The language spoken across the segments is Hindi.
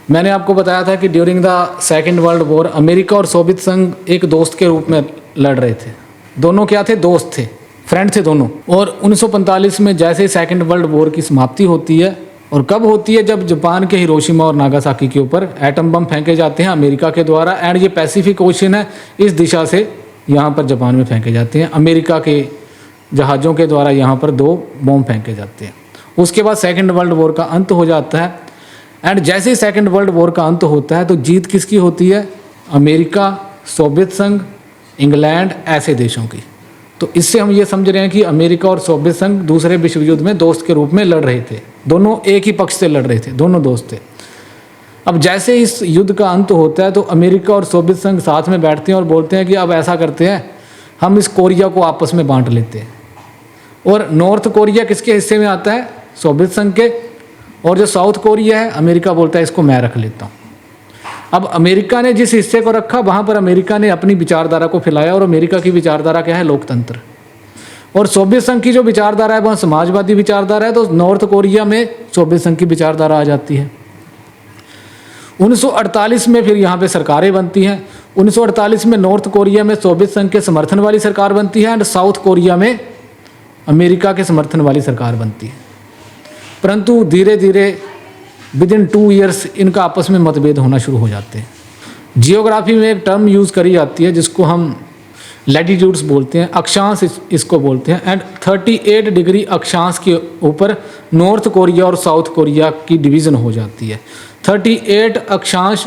मैंने आपको बताया था कि during the second world war America और सोवियत संघ एक दोस्त के रूप में लड़ रहे थे। दोनों क्या थे? दोस्त थे, फ्रेंड थे दोनों। और 1945 में जैसे ही सेकेंड वर्ल्ड वॉर की समाप्ति होती है, और कब होती है? जब जापान के हिरोशिमा और नागासाकी के ऊपर एटम बम फेंके जाते हैं अमेरिका के द्वारा। एंड ये पैसिफिक ओशन है, इस दिशा से यहाँ पर जापान में फेंके जाते हैं। अमेरिका के जहाज़ों के द्वारा यहाँ पर 2 बम फेंके जाते हैं। उसके बाद सेकेंड वर्ल्ड वॉर का अंत हो जाता है। एंड जैसे ही सेकेंड वर्ल्ड वॉर का अंत होता है तो जीत किसकी होती है? अमेरिका, सोवियत संघ, इंग्लैंड, ऐसे देशों की। तो इससे हम ये समझ रहे हैं कि अमेरिका और सोवियत संघ दूसरे विश्व युद्ध में दोस्त के रूप में लड़ रहे थे। दोनों एक ही पक्ष से लड़ रहे थे, दोनों दोस्त थे। अब जैसे इस युद्ध का अंत होता है तो अमेरिका और सोवियत संघ साथ में बैठते हैं और बोलते हैं कि अब ऐसा करते हैं, हम इस कोरिया को आपस में बांट लेते हैं। और नॉर्थ कोरिया किसके हिस्से में आता है? सोवियत संघ के। और जो साउथ कोरिया है, अमेरिका बोलता है इसको मैं रख लेता हूँ। अब अमेरिका ने जिस हिस्से को रखा वहाँ पर अमेरिका ने अपनी विचारधारा को फैलाया। और अमेरिका की विचारधारा क्या है? लोकतंत्र। और सोवियत संघ की जो विचारधारा है वह समाजवादी विचारधारा है। तो नॉर्थ कोरिया में सोवियत संघ की विचारधारा आ जाती है। 1948 में फिर यहाँ पे सरकारें बनती हैं। 1948 में नॉर्थ कोरिया में सोवियत संघ के समर्थन वाली सरकार बनती है एंड साउथ कोरिया में अमेरिका के समर्थन वाली सरकार बनती है। परंतु धीरे धीरे विदिन 2 ईयर्स इनका आपस में मतभेद होना शुरू हो जाते हैं। जियोग्राफी में एक टर्म यूज़ करी जाती है जिसको हम लैटिट्यूड्स बोलते हैं, अक्षांश इसको बोलते हैं। एंड 38 डिग्री अक्षांश के ऊपर नॉर्थ कोरिया और साउथ कोरिया की डिवीज़न हो जाती है। 38 अक्षांश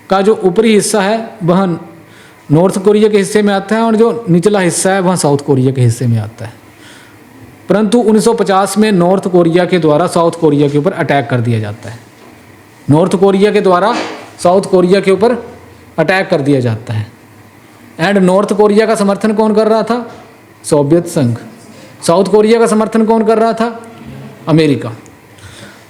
का जो ऊपरी हिस्सा है वह नॉर्थ कोरिया के हिस्से में आता है और जो निचला हिस्सा है वह साउथ कोरिया के हिस्से में आता है। परंतु 1950 में नॉर्थ कोरिया के द्वारा साउथ कोरिया के ऊपर अटैक कर दिया जाता है। नॉर्थ कोरिया के द्वारा साउथ कोरिया के ऊपर अटैक कर दिया जाता है। एंड नॉर्थ कोरिया का समर्थन कौन कर रहा था? सोवियत संघ। साउथ कोरिया का समर्थन कौन कर रहा था? अमेरिका।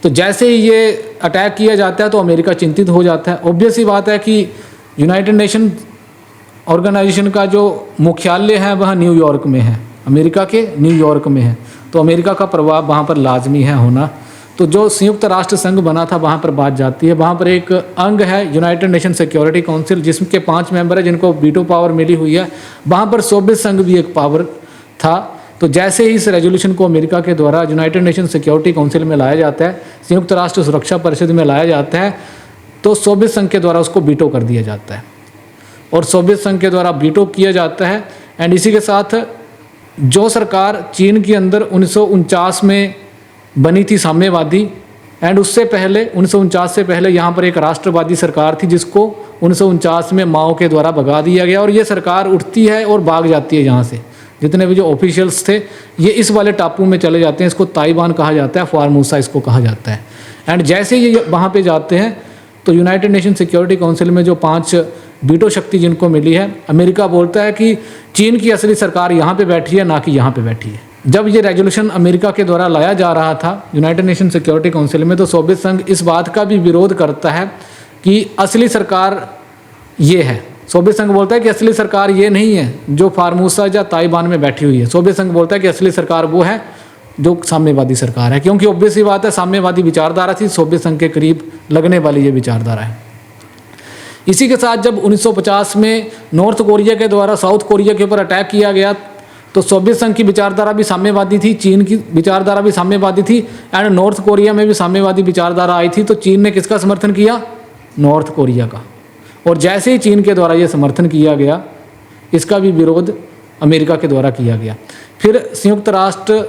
तो जैसे ही ये अटैक किया जाता है तो अमेरिका चिंतित हो जाता है। ऑब्वियस ही बात है कि यूनाइटेड नेशन ऑर्गेनाइजेशन का जो मुख्यालय है वह न्यूयॉर्क में है, अमेरिका के न्यूयॉर्क में है। तो अमेरिका का प्रभाव वहाँ पर लाजमी है होना। तो जो संयुक्त राष्ट्र संघ बना था वहाँ पर बात जाती है। वहाँ पर एक अंग है यूनाइटेड नेशन सिक्योरिटी काउंसिल जिसके 5 मेंबर है जिनको वीटो पावर मिली हुई है। वहाँ पर सोवियत संघ भी एक पावर था। तो जैसे ही इस रेजोल्यूशन को अमेरिका के द्वारा यूनाइटेड नेशन सिक्योरिटी काउंसिल में लाया जाता है, संयुक्त राष्ट्र सुरक्षा परिषद में लाया जाता है, तो सोवियत संघ के द्वारा उसको वीटो कर दिया जाता है। और सोवियत संघ के द्वारा वीटो किया जाता है। एंड इसी के साथ जो सरकार चीन के अंदर 1949 में बनी थी साम्यवादी, एंड उससे पहले 1949 से पहले यहाँ पर एक राष्ट्रवादी सरकार थी जिसको 1949 में माओ के द्वारा भगा दिया गया। और ये सरकार उठती है और भाग जाती है यहाँ से। जितने भी जो ऑफिशियल्स थे ये इस वाले टापू में चले जाते हैं। इसको ताइवान कहा जाता है, फॉर्मूसा इसको कहा जाता है। एंड जैसे ये वहाँ पे जाते हैं तो यूनाइटेड नेशन सिक्योरिटी काउंसिल में जो 5 वीटो शक्ति जिनको मिली है, अमेरिका बोलता है कि चीन की असली सरकार यहाँ पे बैठी है, ना कि यहाँ पे बैठी है। जब ये रेजोल्यूशन अमेरिका के द्वारा लाया जा रहा था यूनाइटेड नेशन सिक्योरिटी काउंसिल में, तो सोवियत संघ इस बात का भी विरोध करता है कि असली सरकार ये है। सोवियत संघ बोलता है कि असली सरकार ये नहीं है जो फार्मूसा या ताइवान में बैठी हुई है। सोवियत संघ बोलता है कि असली सरकार वो है जो साम्यवादी सरकार है, क्योंकि ऑब्वियस ही बात है साम्यवादी विचारधारा थी, सोवियत संघ के करीब लगने वाली ये विचारधारा है। इसी के साथ जब 1950 में नॉर्थ कोरिया के द्वारा साउथ कोरिया के ऊपर अटैक किया गया तो सोवियत संघ की विचारधारा भी साम्यवादी थी, चीन की विचारधारा भी साम्यवादी थी, एंड नॉर्थ कोरिया में भी साम्यवादी विचारधारा आई थी। तो चीन ने किसका समर्थन किया? नॉर्थ कोरिया का। और जैसे ही चीन के द्वारा ये समर्थन किया गया, इसका भी विरोध अमेरिका के द्वारा किया गया। फिर संयुक्त राष्ट्र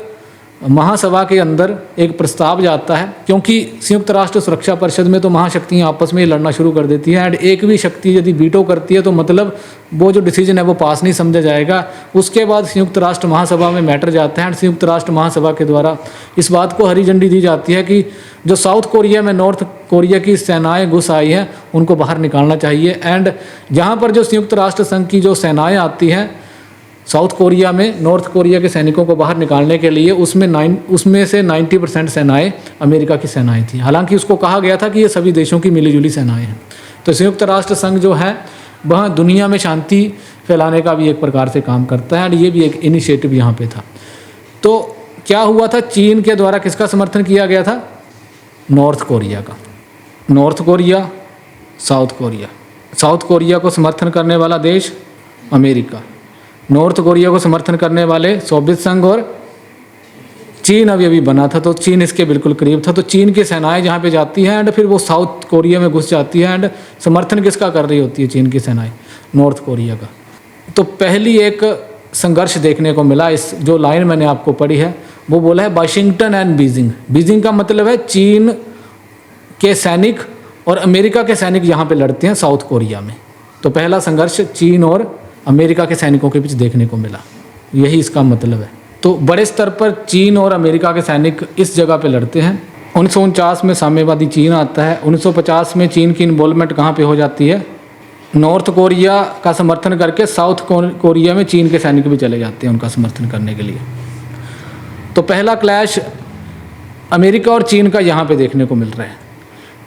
महासभा के अंदर एक प्रस्ताव जाता है, क्योंकि संयुक्त राष्ट्र सुरक्षा परिषद में तो महाशक्तियाँ आपस में लड़ना शुरू कर देती हैं। एंड एक भी शक्ति यदि वीटो करती है तो मतलब वो जो डिसीजन है वो पास नहीं समझा जाएगा। उसके बाद संयुक्त राष्ट्र महासभा में मैटर जाता है एंड संयुक्त राष्ट्र महासभा के द्वारा इस बात को हरी झंडी दी जाती है कि जो साउथ कोरिया में नॉर्थ कोरिया की सेनाएं घुस आई हैं उनको बाहर निकालना चाहिए। एंड जहाँ पर जो संयुक्त राष्ट्र संघ की जो सेनाएँ आती हैं साउथ कोरिया में नॉर्थ कोरिया के सैनिकों को बाहर निकालने के लिए, उसमें से 90% सेनाएं अमेरिका की सेनाएं थी। हालांकि उसको कहा गया था कि ये सभी देशों की मिलीजुली सेनाएं हैं। तो संयुक्त राष्ट्र संघ जो है वह दुनिया में शांति फैलाने का भी एक प्रकार से काम करता है, और ये भी एक इनिशिएटिव यहाँ पे था। तो क्या हुआ था? चीन के द्वारा किसका समर्थन किया गया था? नॉर्थ कोरिया का। North Korea, south Korea. South Korea को समर्थन करने वाला देश अमेरिका, नॉर्थ कोरिया को समर्थन करने वाले सोवियत संघ, और चीन अभी बना था तो चीन इसके बिल्कुल करीब था। तो चीन की सेनाएं जहाँ पे जाती हैं एंड फिर वो साउथ कोरिया में घुस जाती है एंड समर्थन किसका कर रही होती है चीन की सेनाएं? नॉर्थ कोरिया का। तो पहली एक संघर्ष देखने को मिला, इस जो लाइन मैंने आपको पढ़ी है वो बोला है वाशिंगटन एंड बीजिंग। बीजिंग का मतलब है चीन के सैनिक और अमेरिका के सैनिक यहाँ पे लड़ते हैं साउथ कोरिया में। तो पहला संघर्ष चीन और अमेरिका के सैनिकों के बीच देखने को मिला, यही इसका मतलब है। तो बड़े स्तर पर चीन और अमेरिका के सैनिक इस जगह पे लड़ते हैं। 1949 में साम्यवादी चीन आता है। 1950 में चीन की इन्वॉल्वमेंट कहाँ पे हो जाती है? नॉर्थ कोरिया का समर्थन करके साउथ कोरिया में चीन के सैनिक भी चले जाते हैं उनका समर्थन करने के लिए। तो पहला क्लैश अमेरिका और चीन का यहाँ पे देखने को मिल रहा है।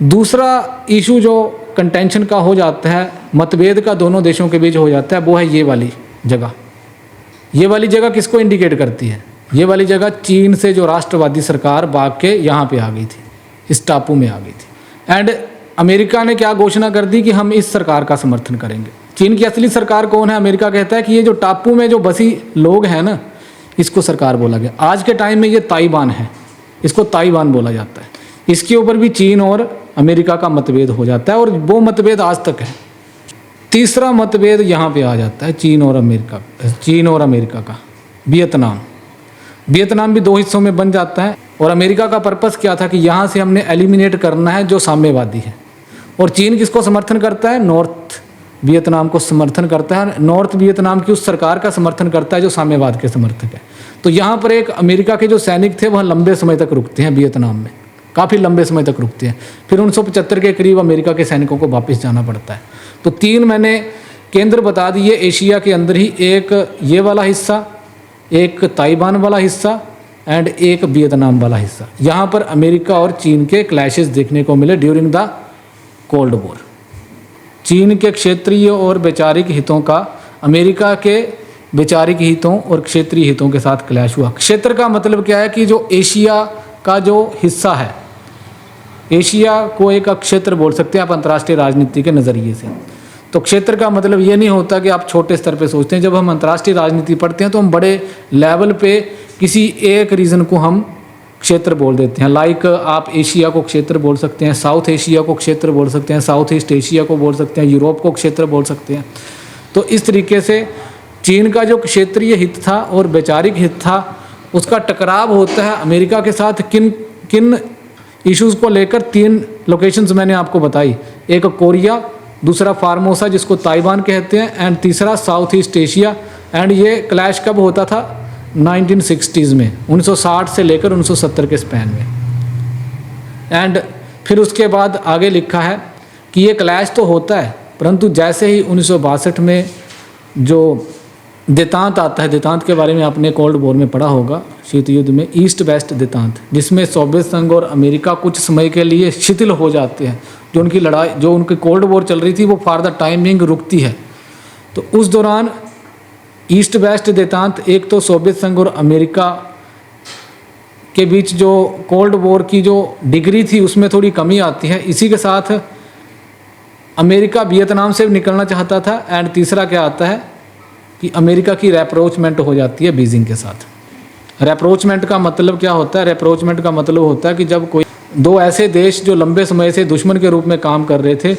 दूसरा इशू जो कंटेंशन का हो जाता है, मतभेद का दोनों देशों के बीच हो जाता है, वो है ये वाली जगह। ये वाली जगह किसको इंडिकेट करती है? ये वाली जगह चीन से जो राष्ट्रवादी सरकार भाग के यहाँ पे आ गई थी, इस टापू में आ गई थी। एंड अमेरिका ने क्या घोषणा कर दी कि हम इस सरकार का समर्थन करेंगे। चीन की असली सरकार कौन है? अमेरिका कहता है कि ये जो टापू में जो बसी लोग हैं ना, इसको सरकार बोला गया। आज के टाइम में ये ताइवान है, इसको ताइवान बोला जाता है। इसके ऊपर भी चीन और अमेरिका का मतभेद हो जाता है और वो मतभेद आज तक है। तीसरा मतभेद यहाँ पे आ जाता है चीन और अमेरिका का, वियतनाम। वियतनाम भी दो हिस्सों में बन जाता है और अमेरिका का पर्पस क्या था कि यहाँ से हमने एलिमिनेट करना है जो साम्यवादी है। और चीन किसको समर्थन करता है? नॉर्थ वियतनाम को समर्थन करता है। नॉर्थ वियतनाम की उस सरकार का समर्थन करता है जो साम्यवाद के समर्थक है। तो यहाँ पर एक अमेरिका के जो सैनिक थे वह लंबे समय तक रुकते हैं वियतनाम में, काफ़ी लंबे समय तक रुकते हैं। फिर 1975 के करीब अमेरिका के सैनिकों को वापस जाना पड़ता है। तो तीन मैंने केंद्र बता दिए एशिया के अंदर ही, एक ये वाला हिस्सा, एक ताइवान वाला हिस्सा एंड एक वियतनाम वाला हिस्सा। यहाँ पर अमेरिका और चीन के क्लैशेस देखने को मिले ड्यूरिंग द कोल्ड वॉर। चीन के क्षेत्रीय और वैचारिक हितों का अमेरिका के वैचारिक हितों और क्षेत्रीय हितों के साथ क्लैश हुआ। क्षेत्र का मतलब क्या है कि जो एशिया का जो हिस्सा है, एशिया को एक क्षेत्र बोल सकते हैं आप अंतर्राष्ट्रीय राजनीति के नज़रिए से। तो क्षेत्र का मतलब ये नहीं होता कि आप छोटे स्तर पे सोचते हैं। जब हम अंतर्राष्ट्रीय राजनीति पढ़ते हैं तो हम बड़े लेवल पे किसी एक रीजन को हम क्षेत्र बोल देते हैं। लाइक आप एशिया को क्षेत्र बोल सकते हैं, साउथ एशिया को क्षेत्र बोल सकते हैं, साउथ ईस्ट एशिया को बोल सकते हैं, यूरोप को क्षेत्र बोल सकते हैं। तो इस तरीके से चीन का जो क्षेत्रीय हित था और वैचारिक हित था उसका टकराव होता है अमेरिका के साथ। किन किन इश्यूज़ को लेकर? तीन लोकेशंस मैंने आपको बताई, एक कोरिया, दूसरा फार्मोसा जिसको ताइवान कहते हैं एंड तीसरा साउथ ईस्ट एशिया। एंड ये क्लैश कब होता था? 1960s में, 1960 से लेकर 1970 के स्पैन में। एंड फिर उसके बाद आगे लिखा है कि ये क्लैश तो होता है परंतु जैसे ही 1962 में जो देतांत आता है, देतांत के बारे में आपने कोल्ड वॉर में पढ़ा होगा, शीत युद्ध में, ईस्ट वेस्ट देतांत, जिसमें सोवियत संघ और अमेरिका कुछ समय के लिए शिथिल हो जाते हैं। जो उनकी लड़ाई, जो उनकी कोल्ड वॉर चल रही थी वो फॉर द टाइमिंग रुकती है। तो उस दौरान ईस्ट वेस्ट देतांत, एक तो सोवियत संघ और अमेरिका के बीच जो कोल्ड वॉर की जो डिग्री थी उसमें थोड़ी कमी आती है। इसी के साथ अमेरिका वियतनाम से निकलना चाहता था। एंड तीसरा क्या आता है कि अमेरिका की रैप्रोचमेंट हो जाती है बीजिंग के साथ। रैप्रोचमेंट का मतलब क्या होता है? रैप्रोचमेंट का मतलब होता है कि जब कोई दो ऐसे देश जो लंबे समय से दुश्मन के रूप में काम कर रहे थे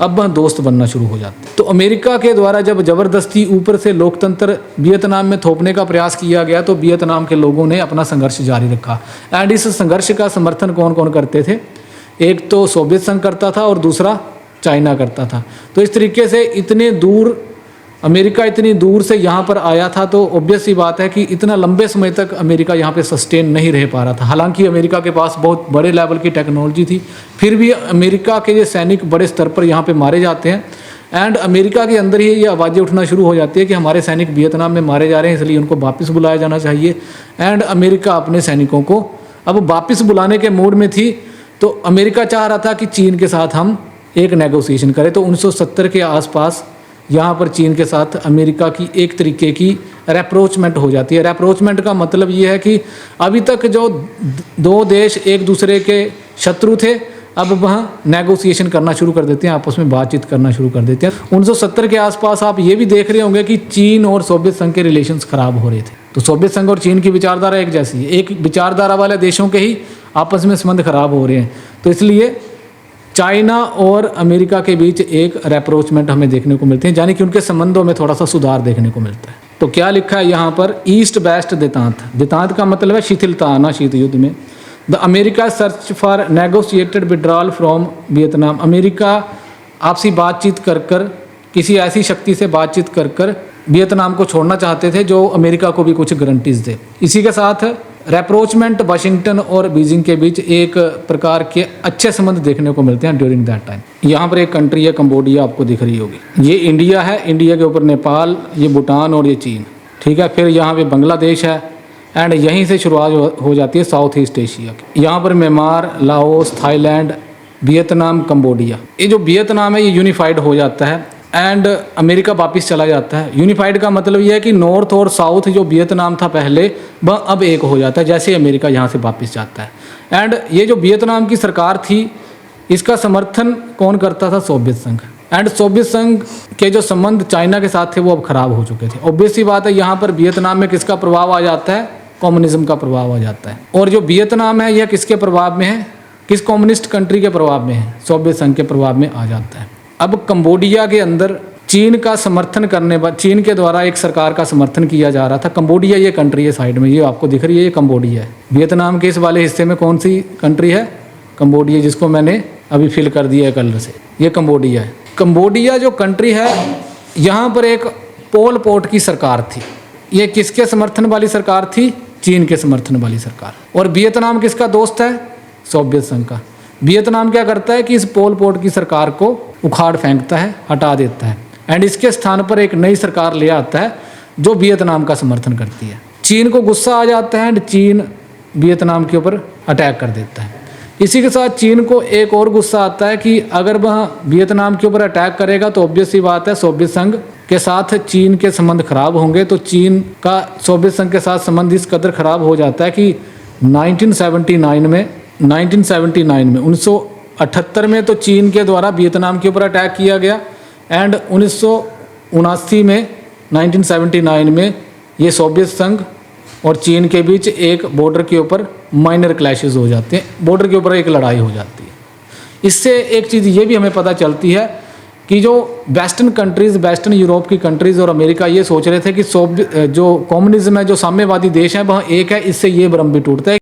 अब वह दोस्त बनना शुरू हो जाते। तो अमेरिका के द्वारा जब ज़बरदस्ती ऊपर से लोकतंत्र वियतनाम में थोपने का प्रयास किया गया तो वियतनाम के लोगों ने अपना संघर्ष जारी रखा। एंड इस संघर्ष का समर्थन कौन कौन करते थे? एक तो सोवियत संघ करता था और दूसरा चाइना करता था। तो इस तरीके से इतने दूर अमेरिका इतनी दूर से यहाँ पर आया था तो ऑब्वियस सी बात है कि इतना लंबे समय तक अमेरिका यहाँ पे सस्टेन नहीं रह पा रहा था। हालांकि अमेरिका के पास बहुत बड़े लेवल की टेक्नोलॉजी थी, फिर भी अमेरिका के ये सैनिक बड़े स्तर पर यहाँ पे मारे जाते हैं। एंड अमेरिका के अंदर ही ये आवाज़ें उठना शुरू हो जाती है कि हमारे सैनिक वियतनाम में मारे जा रहे हैं, इसलिए उनको वापस बुलाया जाना चाहिए। एंड अमेरिका अपने सैनिकों को अब वापस बुलाने के मूड में थी। तो अमेरिका चाह रहा था कि चीन के साथ हम एक नेगोशिएशन करें। तो 1970 के आसपास यहाँ पर चीन के साथ अमेरिका की एक तरीके की रैप्रोचमेंट हो जाती है। रैप्रोचमेंट का मतलब ये है कि अभी तक जो दो देश एक दूसरे के शत्रु थे अब वह नेगोशिएशन करना शुरू कर देते हैं, आपस में बातचीत करना शुरू कर देते हैं। 1970 के आसपास आप ये भी देख रहे होंगे कि चीन और सोवियत संघ के रिलेशंस खराब हो रहे थे। तो सोवियत संघ और चीन की विचारधारा एक जैसी है, एक विचारधारा वाले देशों के ही आपस में संबंध खराब हो रहे हैं। तो इसलिए चाइना और अमेरिका के बीच एक रेप्रोचमेंट हमें देखने को मिलते हैं, यानी कि उनके संबंधों में थोड़ा सा सुधार देखने को मिलता है। तो क्या लिखा है यहाँ पर, ईस्ट वेस्ट देतांत। देतांत का मतलब है शिथिलता आना शीत युद्ध में। The America search for negotiated withdrawal from Vietnam. America आपसी बातचीत कर कर, किसी ऐसी शक्ति से बातचीत कर कर वियतनाम को छोड़ना चाहते थे जो अमेरिका को भी कुछ गारंटीज दे। इसी के साथ रेप्रोचमेंट वाशिंगटन और बीजिंग के बीच एक प्रकार के अच्छे संबंध देखने को मिलते हैं ड्यूरिंग दैट टाइम। यहाँ पर एक कंट्री है कंबोडिया, आपको दिख रही होगी। ये इंडिया है, इंडिया के ऊपर नेपाल, ये भूटान और ये चीन, ठीक है। फिर यहाँ पे बांग्लादेश है एंड यहीं से शुरुआत हो जाती है साउथ ईस्ट एशिया की। यहाँ पर Myanmar, Laos, Thailand, Vietnam, Cambodia. ये जो वियतनाम है ये यूनिफाइड हो जाता है एंड अमेरिका वापस चला जाता है। यूनिफाइड का मतलब ये है कि नॉर्थ और साउथ जो वियतनाम था पहले वह अब एक हो जाता है, जैसे अमेरिका यहाँ से वापस जाता है। एंड ये जो वियतनाम की सरकार थी इसका समर्थन कौन करता था? सोवियत संघ। एंड सोवियत संघ के जो संबंध चाइना के साथ थे वो अब खराब हो चुके थे। ऑब्वियस सी बात है, यहाँ पर वियतनाम में किसका प्रभाव आ जाता है? कम्युनिज्म का प्रभाव आ जाता है। और जो वियतनाम है यह किसके प्रभाव में है? किस कम्युनिस्ट कंट्री के प्रभाव में है? सोवियत संघ के प्रभाव में आ जाता है। अब कंबोडिया के अंदर चीन का समर्थन करने पर, चीन के द्वारा एक सरकार का समर्थन किया जा रहा था। कंबोडिया ये कंट्री है साइड में, ये आपको दिख रही है, ये कंबोडिया है। वियतनाम के इस वाले हिस्से में कौन सी कंट्री है? कंबोडिया, जिसको मैंने अभी फिल कर दिया है कलर से, ये कंबोडिया है। कंबोडिया जो कंट्री है यहाँ पर एक पोल पोट की सरकार थी। ये किसके समर्थन वाली सरकार थी? चीन के समर्थन वाली सरकार। और वियतनाम किसका दोस्त है? सोवियत संघ का। वियतनाम क्या करता है कि इस पोल पोट की सरकार को उखाड़ फेंकता है, हटा देता है एंड इसके स्थान पर एक नई सरकार ले आता है जो वियतनाम का समर्थन करती है। चीन को गुस्सा आ जाता है एंड चीन वियतनाम के ऊपर अटैक कर देता है। इसी के साथ चीन को एक और गुस्सा आता है कि अगर वह वियतनाम के ऊपर अटैक करेगा तो ऑब्वियस सी बात है सोवियत संघ के साथ चीन के संबंध खराब होंगे। तो चीन का सोवियत संघ के साथ संबंध इस कदर खराब हो जाता है कि 1979 में 1978 में तो चीन के द्वारा वियतनाम के ऊपर अटैक किया गया एंड 1979 में 1979 में ये सोवियत संघ और चीन के बीच एक बॉर्डर के ऊपर माइनर क्लैशेस हो जाते हैं, बॉर्डर के ऊपर एक लड़ाई हो जाती है। इससे एक चीज़ ये भी हमें पता चलती है कि जो वेस्टर्न कंट्रीज़, वेस्टर्न यूरोप की कंट्रीज़ और अमेरिका ये सोच रहे थे कि जो कम्युनिज्म है, जो साम्यवादी देश है वह एक है, इससे ये भ्रम भी टूटता है।